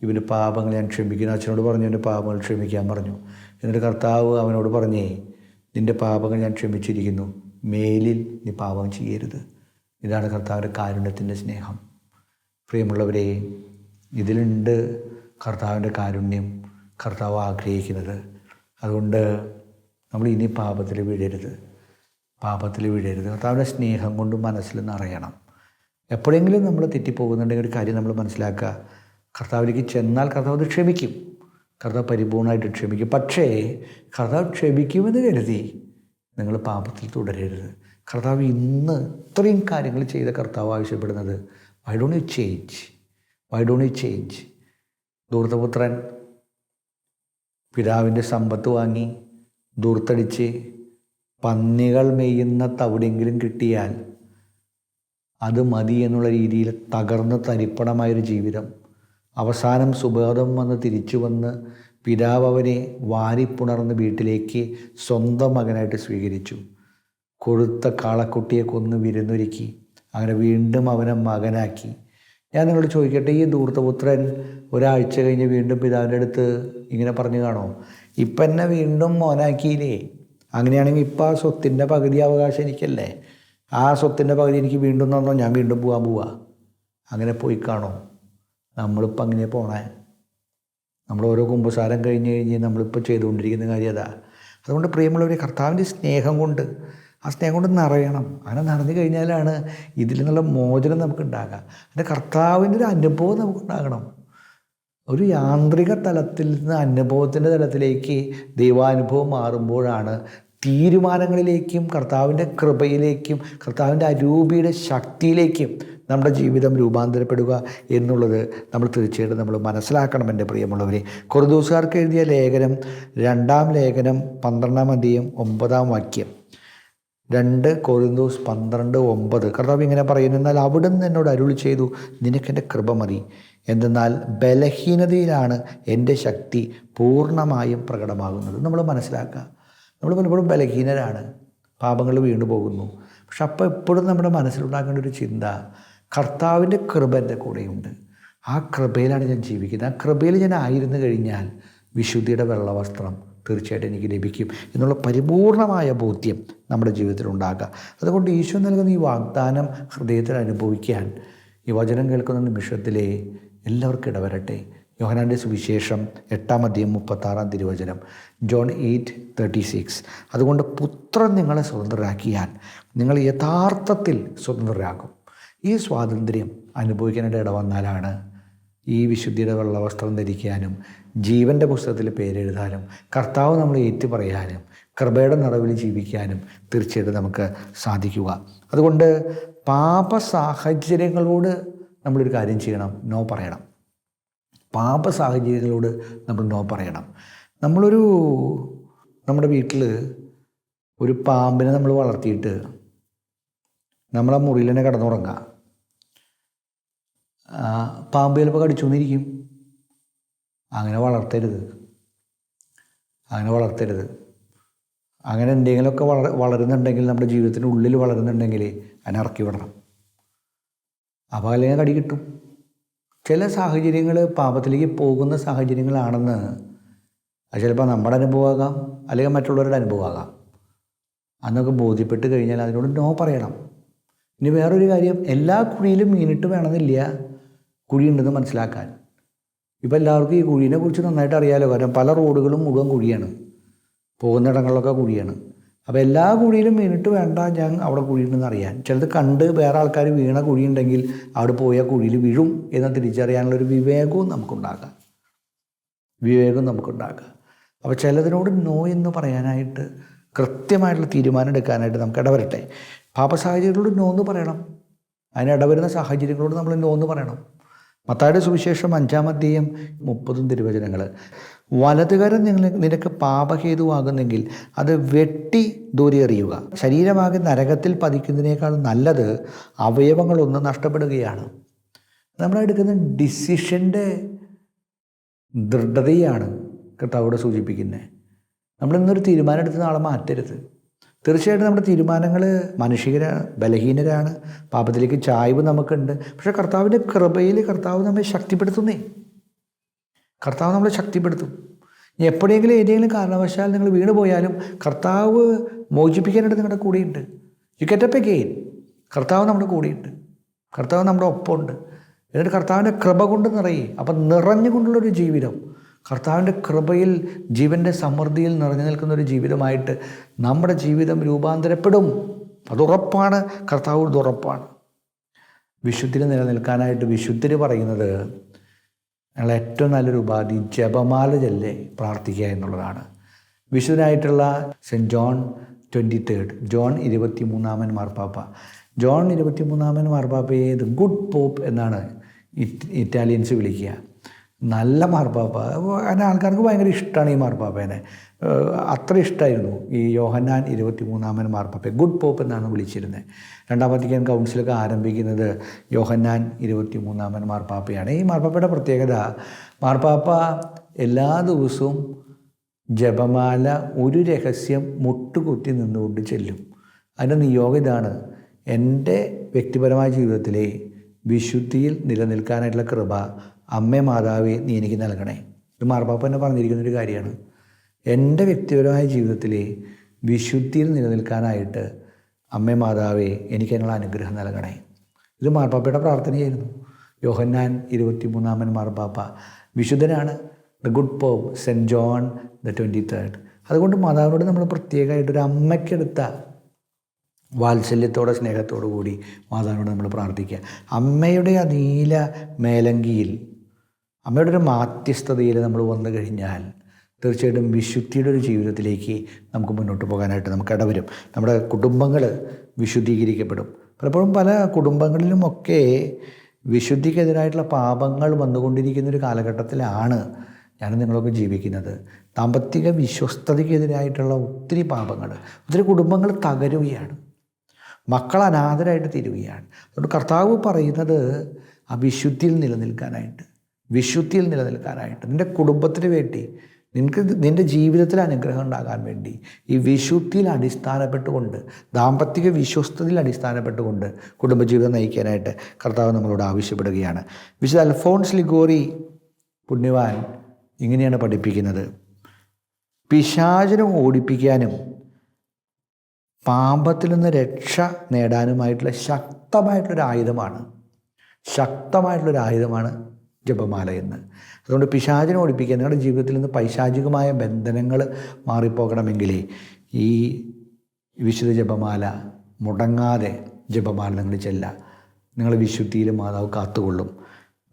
ഇവന് പാപങ്ങൾ ഞാൻ ക്ഷമിക്കുന്നു. അച്ഛനോട് പറഞ്ഞു എൻ്റെ പാപങ്ങൾ ക്ഷമിക്കാൻ പറഞ്ഞു. എന്നിട്ട് കർത്താവ് അവനോട് പറഞ്ഞേ, നിൻ്റെ പാപങ്ങൾ ഞാൻ ക്ഷമിച്ചിരിക്കുന്നു, മേലിൽ നീ പാപം ചെയ്യരുത്. ഇതാണ് കർത്താവിൻ്റെ കാരുണ്യത്തിൻ്റെ സ്നേഹം. പ്രിയമുള്ളവരെ, ഇതിലുണ്ട് കർത്താവിൻ്റെ കാരുണ്യം, കർത്താവ് ആഗ്രഹിക്കുന്നത്. അതുകൊണ്ട് നമ്മൾ ഇനി പാപത്തിൽ വീഴരുത്. കർത്താവിൻ്റെ സ്നേഹം കൊണ്ട് മനസ്സിൽ നിറയണം. എപ്പോഴെങ്കിലും നമ്മൾ തെറ്റിപ്പോകുന്നുണ്ടെങ്കിൽ ഒരു കാര്യം നമ്മൾ മനസ്സിലാക്കുക, കർത്താവിലേക്ക് ചെന്നാൽ കർത്താവ് അത് ക്ഷമിക്കും, കർത്താവ് പരിപൂർണമായിട്ട് ക്ഷമിക്കും. പക്ഷേ കർത്താവ് ക്ഷമിക്കുമെന്ന് കരുതി നിങ്ങൾ പാപത്തിൽ തുടരരുത്. കർത്താവ് ഇന്ന് ഇത്രയും കാര്യങ്ങൾ ചെയ്ത കർത്താവ് ആവശ്യപ്പെടുന്നത്, വൈ ഡോണ്ട് യു ചേഞ്ച്? ധൂർത്തപുത്രൻ പിതാവിൻ്റെ സമ്പത്ത് വാങ്ങി ധൂർത്തടിച്ച് പന്നികൾ മെയ്യുന്ന തവിടെങ്കിലും കിട്ടിയാൽ അത് മതി എന്നുള്ള രീതിയിൽ തകർന്ന് തരിപ്പണമായൊരു ജീവിതം. അവസാനം സുബോധം വന്ന് തിരിച്ചു വന്ന് പിതാവ് അവനെ വാരിപ്പുണർന്ന് വീട്ടിലേക്ക് സ്വന്തം മകനായിട്ട് സ്വീകരിച്ചു. കൊഴുത്ത കാളക്കുട്ടിയെ കൊന്ന് വിരുന്നൊരുക്കി. അങ്ങനെ വീണ്ടും അവനെ മകനാക്കി. ഞാൻ നിങ്ങളോട് ചോദിക്കട്ടെ, ഈ ധൂർത്തപുത്രൻ ഒരാഴ്ച കഴിഞ്ഞ് വീണ്ടും പിതാവിൻ്റെ അടുത്ത് ഇങ്ങനെ പറഞ്ഞു കാണോ, ഇപ്പം എന്നെ വീണ്ടും മോനാക്കിയില്ലേ, അങ്ങനെയാണെങ്കിൽ ഇപ്പം ആ സ്വത്തിൻ്റെ പകുതി അവകാശം എനിക്കല്ലേ, ആ സ്വത്തിൻ്റെ പകുതി എനിക്ക് വീണ്ടും തന്നോ, ഞാൻ വീണ്ടും പോവാ, അങ്ങനെ പോയി കാണോ? നമ്മളിപ്പോൾ അങ്ങനെ പോണേ. നമ്മൾ ഓരോ കുമ്പസാരം കഴിഞ്ഞ് നമ്മളിപ്പോൾ ചെയ്തുകൊണ്ടിരിക്കുന്ന കാര്യം അതാ. അതുകൊണ്ട് പ്രിയമുള്ളവരെ, കർത്താവിൻ്റെ സ്നേഹം കൊണ്ട്, ആ സ്നേഹം കൊണ്ട് നിറയണം. അങ്ങനെ നിറഞ്ഞു കഴിഞ്ഞാലാണ് ഇതിൽ നിന്നുള്ള മോചനം നമുക്കുണ്ടാകുക. അതിൻ്റെ കർത്താവിൻ്റെ ഒരു അനുഭവം നമുക്കുണ്ടാകണം. ഒരു യാന്ത്രിക തലത്തിൽ നിന്ന് അനുഭവത്തിൻ്റെ തലത്തിലേക്ക് ദൈവാനുഭവം മാറുമ്പോഴാണ് തീരുമാനങ്ങളിലേക്കും കർത്താവിൻ്റെ കൃപയിലേക്കും കർത്താവിൻ്റെ അരൂപിയുടെ ശക്തിയിലേക്കും നമ്മുടെ ജീവിതം രൂപാന്തരപ്പെടുക എന്നുള്ളത് നമ്മൾ തീർച്ചയായിട്ടും നമ്മൾ മനസ്സിലാക്കണം. എൻ്റെ പ്രിയമുള്ളവരെ, കൊറിന്തോസുകാർക്ക് എഴുതിയ ലേഖനം 2-ാം ലേഖനം 12-ാം അധ്യായം 9-ാം വാക്യം, 2 കൊറിന്തോസ് 12:9 കർത്താവ് ഇങ്ങനെ പറയുന്നു, എന്നാൽ അവിടുന്ന് എന്നോട് അരുളി ചെയ്തു, നിനക്കെൻ്റെ കൃപ മതി, എന്തെന്നാൽ ബലഹീനതയിലാണ് എൻ്റെ ശക്തി പൂർണ്ണമായും പ്രകടമാകുന്നത്. നമ്മൾ മനസ്സിലാക്കുക, നമ്മൾ പലപ്പോഴും ബലഹീനരാണ്, പാപങ്ങൾ വീണു പോകുന്നു. പക്ഷെ അപ്പോൾ എപ്പോഴും നമ്മുടെ മനസ്സിലുണ്ടാക്കേണ്ട ഒരു ചിന്ത, കർത്താവിൻ്റെ കൃപ എൻ്റെ കൂടെയുണ്ട്, ആ കൃപയിലാണ് ഞാൻ ജീവിക്കുന്നത്, ആ കൃപയിൽ ഞാൻ ആയിരുന്നു കഴിഞ്ഞാൽ വിശുദ്ധിയുടെ വെള്ളവസ്ത്രം തീർച്ചയായിട്ടും എനിക്ക് ലഭിക്കും എന്നുള്ള പരിപൂർണമായ ബോധ്യം നമ്മുടെ ജീവിതത്തിൽ ഉണ്ടാക്കുക. അതുകൊണ്ട് ഈശോ നൽകുന്ന ഈ വാഗ്ദാനം ഹൃദയത്തിൽ അനുഭവിക്കാൻ ഈ വചനം കേൾക്കുന്ന നിമിഷത്തിലെ എല്ലാവർക്കും ഇടവരട്ടെ. യോഹന്നാൻ്റെ സുവിശേഷം 8:36 ജോൺ 8:36. അതുകൊണ്ട് പുത്രൻ നിങ്ങളെ സ്വതന്ത്രരാക്കിയാൽ നിങ്ങൾ യഥാർത്ഥത്തിൽ സ്വതന്ത്രരാകും. ഈ സ്വാതന്ത്ര്യം അനുഭവിക്കാനായിട്ട് ഇടവന്നാലാണ് ഈ വിശുദ്ധിയുടെ വെള്ളവസ്ത്രം ധരിക്കാനും ജീവൻ്റെ പുസ്തകത്തിൽ പേരെഴുതാനും കർത്താവ് നമ്മൾ ഏറ്റുപറയാനും കൃപയുടെ നിറവിൽ ജീവിക്കാനും തീർച്ചയായിട്ടും നമുക്ക് സാധിക്കുക. അതുകൊണ്ട് പാപ സാഹചര്യങ്ങളോട് നമ്മളൊരു കാര്യം ചെയ്യണം, നോ പറയണം. പാപ സാഹചര്യങ്ങളോട് നമ്മൾ നോ പറയണം. നമ്മുടെ വീട്ടിൽ ഒരു പാമ്പിനെ നമ്മൾ വളർത്തിയിട്ട് നമ്മളാ മുറിയിൽ തന്നെ കിടന്നുറങ്ങുക. പാമ്പ് ചിലപ്പോൾ കടിച്ചു എന്നിരിക്കും. അങ്ങനെ വളർത്തരുത്. അങ്ങനെ എന്തെങ്കിലുമൊക്കെ വളരുന്നുണ്ടെങ്കിൽ, നമ്മുടെ ജീവിതത്തിൻ്റെ ഉള്ളിൽ വളരുന്നുണ്ടെങ്കിൽ അതിനെ ഇറക്കി വിടണം. അപ്പോൾ അല്ലെങ്കിൽ കടി കിട്ടും. ചില സാഹചര്യങ്ങൾ പാപത്തിലേക്ക് പോകുന്ന സാഹചര്യങ്ങളാണെന്ന് അത് ചിലപ്പോൾ നമ്മുടെ അനുഭവമാകാം, അല്ലെങ്കിൽ മറ്റുള്ളവരുടെ അനുഭവമാകാം. അന്നൊക്കെ ബോധ്യപ്പെട്ട് കഴിഞ്ഞാൽ അതിനോട് നോ പറയണം. ഇനി വേറൊരു കാര്യം, എല്ലാ കുഴിയിലും മീനിട്ട് വേണമെന്നില്ല കുഴിയുണ്ടെന്ന് മനസ്സിലാക്കാൻ. ഇപ്പോൾ എല്ലാവർക്കും ഈ കുഴീനെ കുറിച്ച് നന്നായിട്ട് അറിയാമല്ലോ. കാരണം പല റോഡുകളും മുഴുവൻ കുഴിയാണ്, പോകുന്നിടങ്ങളിലൊക്കെ കുഴിയാണ്. അപ്പോൾ എല്ലാ കുഴിയിലും മീനിട്ട് വേണ്ട, ഞാൻ അവിടെ കുഴിയുണ്ടെന്ന് അറിയാൻ. ചിലത് കണ്ട് വേറെ ആൾക്കാർ വീണ കുഴിയുണ്ടെങ്കിൽ അവിടെ പോയാൽ കുഴിയിൽ വീഴും എന്ന് തിരിച്ചറിയാനുള്ളൊരു വിവേകവും നമുക്കുണ്ടാക്കാം. അപ്പോൾ ചിലതിനോട് നോ എന്ന് പറയാനായിട്ട് കൃത്യമായിട്ടുള്ള തീരുമാനം എടുക്കാനായിട്ട് നമുക്ക് ഇടവരട്ടെ. പാപ സാഹചര്യങ്ങളോട് നോ എന്ന് പറയണം. അതിനിടവരുന്ന സാഹചര്യങ്ങളോട് നമ്മൾ നോ എന്ന് പറയണം. മത്തായിയുടെ സുവിശേഷം 5:30 വലതുകരം നിനക്ക് പാപഹേതുവാകുന്നെങ്കിൽ അത് വെട്ടി ദൂരെ എറിയുക. ശരീരമാകെ നരകത്തിൽ പതിക്കുന്നതിനേക്കാൾ നല്ലത് അവയവങ്ങളൊന്ന് നഷ്ടപ്പെടുകയാണ്. നമ്മളെടുക്കുന്ന ഡിസിഷൻ്റെ ദൃഢതയാണ് കർത്താവോട് സൂചിപ്പിക്കുന്നത്. നമ്മളിന്നൊരു തീരുമാനം എടുത്ത് നാളെ മാറ്റരുത്. തീർച്ചയായിട്ടും നമ്മുടെ തീരുമാനങ്ങൾ ബലഹീനരാണ്, പാപത്തിലേക്ക് ചായ്വ് നമുക്കുണ്ട്. പക്ഷേ കർത്താവിൻ്റെ കൃപയിൽ കർത്താവ് നമ്മളെ ശക്തിപ്പെടുത്തുന്നേ. കർത്താവ് നമ്മളെ ശക്തിപ്പെടുത്തും. ഇനി എപ്പോഴെങ്കിലും ഏതെങ്കിലും കാരണവശാൽ നിങ്ങൾ വീണ് പോയാലും കർത്താവ് മോചിപ്പിക്കാനായിട്ട് നിങ്ങളുടെ കൂടെയുണ്ട്. You get up again. കർത്താവ് നമ്മുടെ കൂടെയുണ്ട്, കർത്താവ് നമ്മുടെ ഒപ്പമുണ്ട്. എന്നിട്ട് കർത്താവിൻ്റെ കൃപ കൊണ്ട് നിറയെ. അപ്പം നിറഞ്ഞുകൊണ്ടുള്ളൊരു ജീവിതം, കർത്താവിൻ്റെ കൃപയിൽ ജീവൻ്റെ സമൃദ്ധിയിൽ നിറഞ്ഞു നിൽക്കുന്നൊരു ജീവിതമായിട്ട് നമ്മുടെ ജീവിതം രൂപാന്തരപ്പെടും. അതുറപ്പാണ്, കർത്താവ് ഉറപ്പാണ്. വിശുദ്ധിയിൽ നിലനിൽക്കാനായിട്ട് വിശുദ്ധർ പറയുന്നത് ഞങ്ങൾ ഏറ്റവും നല്ലൊരു ഉപാധി ജപമാല ചൊല്ലി പ്രാർത്ഥിക്കുക എന്നുള്ളതാണ്. വിശുദ്ധനായിട്ടുള്ള സെൻറ്റ് ജോൺ 23 ജോൺ 23 മാർപ്പാപ്പ. ജോൺ 23 മാർപ്പാപ്പയെ ദ ഗുഡ് പോപ്പ് എന്നാണ് ഇറ്റാലിയൻസ് വിളിക്കുക. നല്ല മാർപ്പാപ്പ. അങ്ങനെ ആൾക്കാർക്ക് ഭയങ്കര ഇഷ്ടമാണ് ഈ മാർപ്പാപ്പേനെ. അത്ര ഇഷ്ടമായിരുന്നു ഈ യോഹന്നാൻ 23 മാർപ്പാപ്പയെ ഗുഡ് പോപ്പ് എന്നാണ് വിളിച്ചിരുന്നത്. രണ്ടാം വത്തിക്കാൻ കൗൺസിലൊക്കെ ആരംഭിക്കുന്നത് യോഹന്നാൻ 23 മാർപ്പാപ്പയാണ്. ഈ മാർപ്പാപ്പയുടെ പ്രത്യേകത, മാർപ്പാപ്പ എല്ലാ ദിവസവും ജപമാല ഒരു രഹസ്യം മുട്ടുകുത്തി നിന്നുകൊണ്ട് ചെല്ലും. അതിൻ്റെ നിയോഗം ഇതാണ്: എൻ്റെ വ്യക്തിപരമായ ജീവിതത്തിലെ വിശുദ്ധിയിൽ നിലനിൽക്കാനായിട്ടുള്ള കൃപ അമ്മേ മാതാവേ നീ എനിക്ക് നൽകണേ. ഇത് മാർപ്പാപ്പ തന്നെ പറഞ്ഞിരിക്കുന്നൊരു കാര്യമാണ്. എൻ്റെ വ്യക്തിപരമായ ജീവിതത്തിലെ വിശുദ്ധിയിൽ നിലനിൽക്കാനായിട്ട് അമ്മേ മാതാവേ എനിക്ക് അതിനുള്ള അനുഗ്രഹം നൽകണേ. ഇത് മാർപ്പാപ്പയുടെ പ്രാർത്ഥനയായിരുന്നു. യോഹന്നാൻ 23 മാർപ്പാപ്പ വിശുദ്ധനാണ്. The good pope saint John 23. അതുകൊണ്ട് മാതാവിനോട് നമ്മൾ പ്രത്യേകമായിട്ടൊരു അമ്മയ്ക്കെടുത്ത വാത്സല്യത്തോടെ സ്നേഹത്തോടു കൂടി മാതാവിനോട് നമ്മൾ പ്രാർത്ഥിക്കുക. അമ്മയുടെ ആ നീല മേലങ്കിയിൽ, അമ്മയുടെ ഒരു മാധ്യസ്ഥതയിൽ നമ്മൾ വന്നു കഴിഞ്ഞാൽ തീർച്ചയായിട്ടും വിശുദ്ധിയുടെ ഒരു ജീവിതത്തിലേക്ക് നമുക്ക് മുന്നോട്ട് പോകാനായിട്ട് നമുക്ക് ഇടവരും. നമ്മുടെ കുടുംബങ്ങൾ വിശുദ്ധീകരിക്കപ്പെടും. പലപ്പോഴും പല കുടുംബങ്ങളിലുമൊക്കെ വിശുദ്ധിക്കെതിരായിട്ടുള്ള പാപങ്ങൾ വന്നുകൊണ്ടിരിക്കുന്നൊരു കാലഘട്ടത്തിലാണ് ഞാനും നിങ്ങളൊക്കെ ജീവിക്കുന്നത്. ദാമ്പത്തിക വിശ്വസ്തതയ്ക്കെതിരായിട്ടുള്ള ഒത്തിരി പാപങ്ങൾ, ഒത്തിരി കുടുംബങ്ങൾ തകരുകയാണ്, മക്കൾ അനാഥരായിട്ട് തീരുകയാണ്. അതുകൊണ്ട് കർത്താവ് പറയുന്നത് ആ വിശുദ്ധിയിൽ നിലനിൽക്കാനായിട്ട് നിൻ്റെ കുടുംബത്തിന് വേണ്ടി, നിൻ്റെ ജീവിതത്തിൽ അനുഗ്രഹം ഉണ്ടാകാൻ വേണ്ടി ഈ വിശുദ്ധിയിൽ അടിസ്ഥാനപ്പെട്ടുകൊണ്ട്, ദാമ്പത്തിക വിശ്വസ്തതയിൽ അടിസ്ഥാനപ്പെട്ടുകൊണ്ട് കുടുംബജീവിതം നയിക്കാനായിട്ട് കർത്താവ് നമ്മളോട് ആവശ്യപ്പെടുകയാണ്. വിശുദ്ധ അൽഫോൺസ് ലിഗോറി പുണ്യവാൻ ഇങ്ങനെയാണ് പഠിപ്പിക്കുന്നത്: പിശാചിനെ ഓടിപ്പിക്കാനും പാപത്തിൽ നിന്ന് രക്ഷ നേടാനുമായിട്ടുള്ള ശക്തമായിട്ടുള്ളൊരു ആയുധമാണ് ജപമാല എന്ന്. അതുകൊണ്ട് പിശാചിനെ ഓടിപ്പിക്കുക. നിങ്ങളുടെ ജീവിതത്തിൽ നിന്ന് പൈശാചികമായ ബന്ധനങ്ങൾ മാറിപ്പോകണമെങ്കിൽ ഈ വിശുദ്ധ ജപമാല മുടങ്ങാതെ ജപമാല നിങ്ങൾ ചെല്ലുക. നിങ്ങൾ വിശുദ്ധിയിൽ മാതാവ് കാത്തുകൊള്ളും.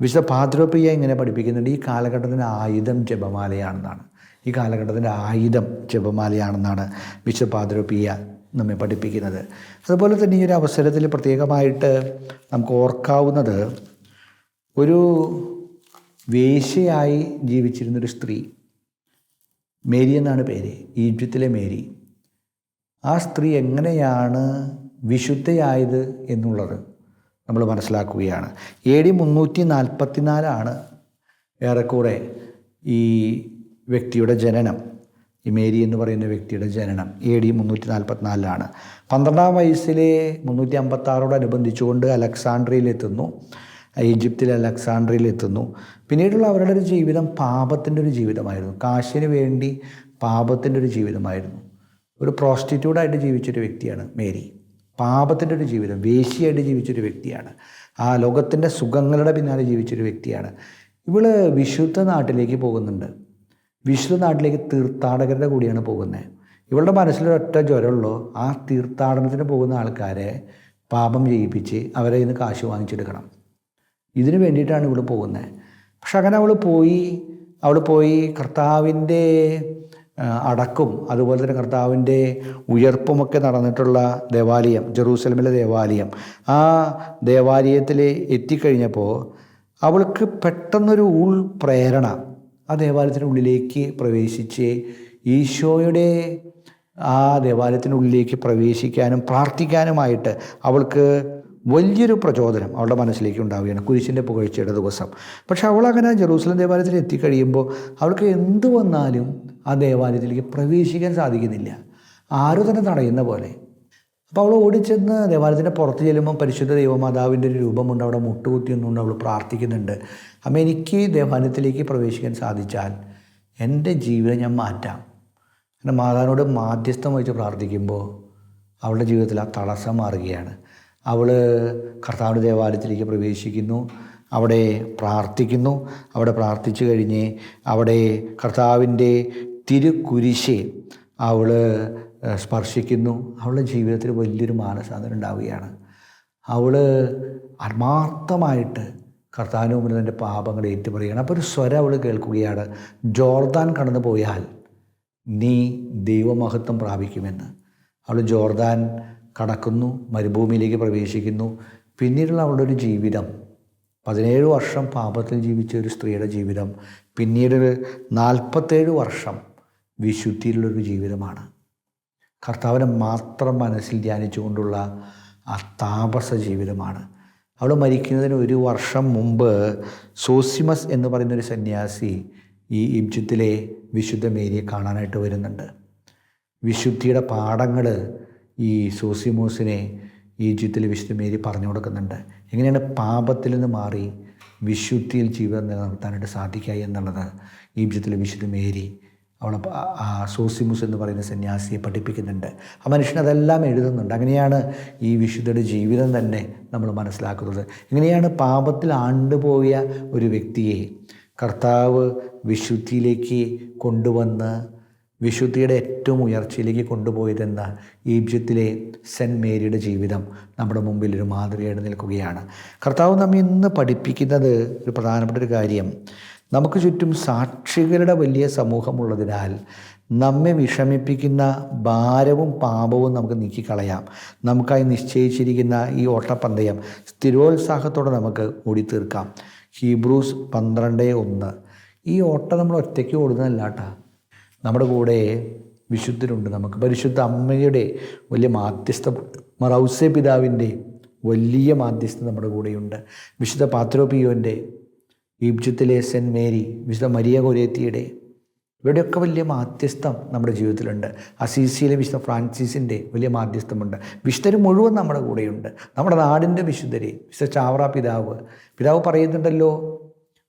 വിശുദ്ധ പാദ്രോപ്പിയ ഇങ്ങനെ പഠിപ്പിക്കുന്നുണ്ട്, ഈ കാലഘട്ടത്തിൻ്റെ ആയുധം ജപമാലയാണെന്നാണ്. ഈ കാലഘട്ടത്തിൻ്റെ ആയുധം ജപമാലയാണെന്നാണ് വിശുദ്ധ പാദ്രോപ്പിയ നമ്മെ പഠിപ്പിക്കുന്നത്. അതുപോലെ തന്നെ ഈ ഒരു അവസരത്തിൽ പ്രത്യേകമായിട്ട് നമുക്ക് ഓർക്കാവുന്നത്, ഒരു വേശ്യയായി ജീവിച്ചിരുന്നൊരു സ്ത്രീ, മേരി എന്നാണ് പേര്, ഈജിപ്തിലെ മേരി. ആ സ്ത്രീ എങ്ങനെയാണ് വിശുദ്ധയായത് എന്നുള്ളത് നമ്മൾ മനസ്സിലാക്കുകയാണ്. AD 344 ഏറെക്കുറെ ഈ വ്യക്തിയുടെ ജനനം, ഈ മേരി എന്ന് പറയുന്ന വ്യക്തിയുടെ ജനനം AD 344. 12-ാം വയസ്സിലെ 356 അലക്സാണ്ട്രിയയിലെത്തുന്നു, ഈജിപ്തിലെ അലക്സാണ്ട്രിയയിലെത്തുന്നു. പിന്നീടുള്ള അവരുടെ ഒരു ജീവിതം പാപത്തിൻ്റെ ഒരു ജീവിതമായിരുന്നു. കാശിന് വേണ്ടി പാപത്തിൻ്റെ ഒരു ജീവിതമായിരുന്നു. ഒരു പ്രോസ്റ്റിറ്റ്യൂട്ടായിട്ട് ജീവിച്ചൊരു വ്യക്തിയാണ് മേരി. പാപത്തിൻ്റെ ഒരു ജീവിതം, വേശ്യയായിട്ട് ജീവിച്ചൊരു വ്യക്തിയാണ്. ആ ലോകത്തിൻ്റെ സുഖങ്ങളുടെ പിന്നാലെ ജീവിച്ചൊരു വ്യക്തിയാണ്. ഇവള് വിശുദ്ധ നാട്ടിലേക്ക് പോകുന്നുണ്ട്. വിശുദ്ധ നാട്ടിലേക്ക് തീർത്ഥാടകരുടെ കൂടിയാണ് പോകുന്നത്. ഇവളുടെ മനസ്സിലൊരൊറ്റ ജ്വരമുള്ളൂ, ആ തീർത്ഥാടനത്തിന് പോകുന്ന ആൾക്കാരെ പാപം ചെയ്യിപ്പിച്ച് അവരെ ഇന്ന് കാശ് വാങ്ങിച്ചെടുക്കണം. ഇതിനു വേണ്ടിയിട്ടാണ് ഇവൾ പോകുന്നത്. പക്ഷെ അങ്ങനെ അവൾ പോയി കർത്താവിൻ്റെ അടക്കും അതുപോലെ തന്നെ കർത്താവിൻ്റെ ഉയർപ്പുമൊക്കെ നടന്നിട്ടുള്ള ദേവാലയം, ജെറൂസലമിലെ ദേവാലയം, ആ ദേവാലയത്തിൽ എത്തിക്കഴിഞ്ഞപ്പോൾ അവൾക്ക് പെട്ടെന്നൊരു പ്രേരണ ആ ദേവാലയത്തിനുള്ളിലേക്ക് പ്രവേശിച്ച് ഈശോയുടെ ആ ദേവാലയത്തിനുള്ളിലേക്ക് പ്രവേശിക്കാനും പ്രാർത്ഥിക്കാനുമായിട്ട് അവൾക്ക് വലിയൊരു പ്രചോദനം അവളുടെ മനസ്സിലേക്ക് ഉണ്ടാവുകയാണ്, കുരിശിൻ്റെ പുകഴ്ചയുടെ ദിവസം. പക്ഷെ അവളങ്ങനെ ജെറൂസലം ദേവാലയത്തിൽ എത്തിക്കഴിയുമ്പോൾ അവൾക്ക് എന്തു വന്നാലും ആ ദേവാലയത്തിലേക്ക് പ്രവേശിക്കാൻ സാധിക്കുന്നില്ല, ആരും തന്നെ തടയുന്ന പോലെ. അപ്പോൾ അവൾ ഓടിച്ചെന്ന് ദേവാലയത്തിൻ്റെ പുറത്ത് ചെല്ലുമ്പോൾ പരിശുദ്ധ ദൈവമാതാവിൻ്റെ ഒരു രൂപമുണ്ട്, അവിടെ മുട്ടുകുത്തിയൊന്നുകൊണ്ട് അവൾ പ്രാർത്ഥിക്കുന്നുണ്ട്. അമ്മ, എനിക്ക് ദേവാലയത്തിലേക്ക് പ്രവേശിക്കാൻ സാധിച്ചാൽ എൻ്റെ ജീവിതം ഞാൻ മാറ്റാം. അങ്ങനെ മാതാവിനോട് മാധ്യസ്ഥം വഹിച്ച് പ്രാർത്ഥിക്കുമ്പോൾ അവളുടെ ജീവിതത്തിൽ ആ തടസ്സം മാറുകയാണ്. അവൾ കർത്താവിൻ്റെ ദേവാലയത്തിലേക്ക് പ്രവേശിക്കുന്നു, അവിടെ പ്രാർത്ഥിക്കുന്നു. അവിടെ പ്രാർത്ഥിച്ചു കഴിഞ്ഞ് അവിടെ കർത്താവിൻ്റെ തിരുക്കുരിശ് അവൾ സ്പർശിക്കുന്നു. അവളുടെ ജീവിതത്തിൽ വലിയൊരു മാനസാന്തരം ഉണ്ടാവുകയാണ്. അവൾ ആത്മാർത്ഥമായിട്ട് കർത്താവിന് മുമ്പിൽ തൻ്റെ പാപങ്ങൾ ഏറ്റുപറയുകയാണ്. അപ്പോൾ ഒരു സ്വരം അവൾ കേൾക്കുകയാണ്, ജോർദാൻ കടന്നു പോയാൽ നീ ദൈവമഹത്വം പ്രാപിക്കുമെന്ന്. അവൾ ജോർദാൻ കടക്കുന്നു, മരുഭൂമിയിലേക്ക് പ്രവേശിക്കുന്നു. പിന്നീടുള്ള അവളുടെ ഒരു ജീവിതം, 17 വർഷം പാപത്തിൽ ജീവിച്ച ഒരു സ്ത്രീയുടെ ജീവിതം പിന്നീട് 47 വർഷം വിശുദ്ധിയിലുള്ളൊരു ജീവിതമാണ്. കർത്താവിനെ മാത്രം മനസ്സിൽ ധ്യാനിച്ചുകൊണ്ടുള്ള ആ താപസ ജീവിതമാണ്. അവൾ മരിക്കുന്നതിന് 1 വർഷം മുമ്പ് സോസിമസ് എന്ന് പറയുന്നൊരു സന്യാസി ഈ ഈജിപ്തിലെ വിശുദ്ധ മേരിയെ കാണാനായിട്ട് വരുന്നുണ്ട്. വിശുദ്ധിയുടെ പാഠങ്ങൾ ഈ സോസിമോസിനെ ഈജിപ്തിലെ വിശുദ്ധ മേരി പറഞ്ഞു കൊടുക്കുന്നുണ്ട്. എങ്ങനെയാണ് പാപത്തിൽ നിന്ന് മാറി വിശുദ്ധിയിൽ ജീവിതം നിലനിർത്താനായിട്ട് സാധിക്കുക എന്നുള്ളത് ഈജിപ്തിലെ വിശുദ്ധ മേരി ആ സോസിമോസ് എന്ന് പറയുന്ന സന്യാസിയെ പഠിപ്പിക്കുന്നുണ്ട്. ആ മനുഷ്യൻ അതെല്ലാം എഴുതുന്നുണ്ട്. അങ്ങനെയാണ് ഈ വിശുദ്ധയുടെ ജീവിതം തന്നെ നമ്മൾ മനസ്സിലാക്കുന്നത്. എങ്ങനെയാണ് പാപത്തിൽ ആണ്ടുപോയ ഒരു വ്യക്തിയെ കർത്താവ് വിശുദ്ധിയിലേക്ക് കൊണ്ടുവന്ന് വിശുദ്ധിയുടെ ഏറ്റവും ഉയർച്ചയിലേക്ക് കൊണ്ടുപോയതെന്ന ഈജിപ്തിലെ സെൻറ്റ് മേരിയുടെ ജീവിതം നമ്മുടെ മുമ്പിൽ ഒരു മാതൃകയായിട്ട് നിൽക്കുകയാണ്. കർത്താവ് നമ്മെ ഇന്ന് പഠിപ്പിക്കുന്നത് ഒരു പ്രധാനപ്പെട്ട ഒരു കാര്യം, നമുക്ക് ചുറ്റും സാക്ഷികളുടെ വലിയ സമൂഹമുള്ളതിനാൽ നമ്മെ വിഷമിപ്പിക്കുന്ന ഭാരവും പാപവും നമുക്ക് നീക്കിക്കളയാം. നമുക്കായി നിശ്ചയിച്ചിരിക്കുന്ന ഈ ഓട്ടപ്പന്തയം സ്ഥിരോത്സാഹത്തോടെ നമുക്ക് ഓടിത്തീർക്കാം. ഹീബ്രൂസ് 12:1. ഈ ഓട്ടം നമ്മൾ ഒറ്റയ്ക്ക് ഓടുന്നതല്ല കേട്ടോ, നമ്മുടെ കൂടെ വിശുദ്ധരുണ്ട്. നമുക്ക് പരിശുദ്ധ അമ്മയുടെ വലിയ മാധ്യസ്ഥ, മറൗസെ പിതാവിൻ്റെ വലിയ മാധ്യസ്ഥ നമ്മുടെ കൂടെയുണ്ട്. വിശുദ്ധ പാത്രോപിയോൻ്റെ, ഈജിപ്തിലെ സെൻറ്റ് മേരി, വിശുദ്ധ മരിയ കൊരേത്തിയുടെ, ഇവരുടെയൊക്കെ വലിയ മാധ്യസ്ഥം നമ്മുടെ ജീവിതത്തിലുണ്ട്. അസീസിയിലെ വിശുദ്ധ ഫ്രാൻസിസിൻ്റെ വലിയ മാധ്യസ്ഥമുണ്ട്. വിശുദ്ധർ മുഴുവൻ നമ്മുടെ കൂടെയുണ്ട്. നമ്മുടെ നാടിൻ്റെ വിശുദ്ധരെ, വിശുദ്ധ ചാവറ പിതാവ് പറയുന്നുണ്ടല്ലോ,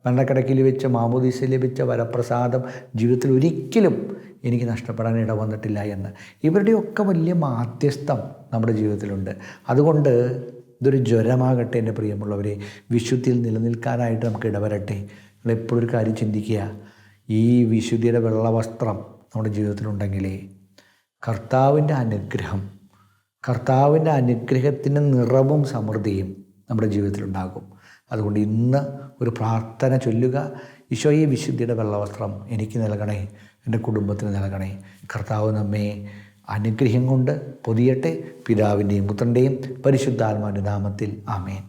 മരണക്കിടക്കയിൽ വെച്ച മാമോദീസയിൽ ലഭിച്ച വരപ്രസാദം ജീവിതത്തിൽ ഒരിക്കലും എനിക്ക് നഷ്ടപ്പെടാൻ ഇട വന്നിട്ടില്ല എന്ന്. ഇവരുടെയൊക്കെ വലിയ മാധ്യസ്ഥം നമ്മുടെ ജീവിതത്തിലുണ്ട്. അതുകൊണ്ട് ഇതൊരു ജ്വരമാകട്ടെ എൻ്റെ പ്രിയമുള്ളവരെ, വിശുദ്ധിയിൽ നിലനിൽക്കാനായിട്ട് നമുക്ക് ഇടവരട്ടെ. നിങ്ങളെപ്പോഴും ഒരു കാര്യം ചിന്തിക്കുക, ഈ വിശുദ്ധിയുടെ വെള്ളവസ്ത്രം നമ്മുടെ ജീവിതത്തിലുണ്ടെങ്കിലേ കർത്താവിൻ്റെ അനുഗ്രഹത്തിൻ്റെ നിറവും സമൃദ്ധിയും നമ്മുടെ ജീവിതത്തിലുണ്ടാകും. അതുകൊണ്ട് ഇന്ന് ഒരു പ്രാർത്ഥന ചൊല്ലുക. ഈശോ, ഈ വിശുദ്ധിയുടെ വെള്ളവസ്ത്രം എനിക്ക് നൽകണേ, എൻ്റെ കുടുംബത്തിന് നൽകണേ. കർത്താവ് നമ്മെ അനുഗ്രഹം കൊണ്ട് പൊതിയട്ടെ. പിതാവിൻ്റെയും പുത്രൻ്റെയും പരിശുദ്ധാത്മാവിൻ്റെ നാമത്തിൽ ആമേൻ.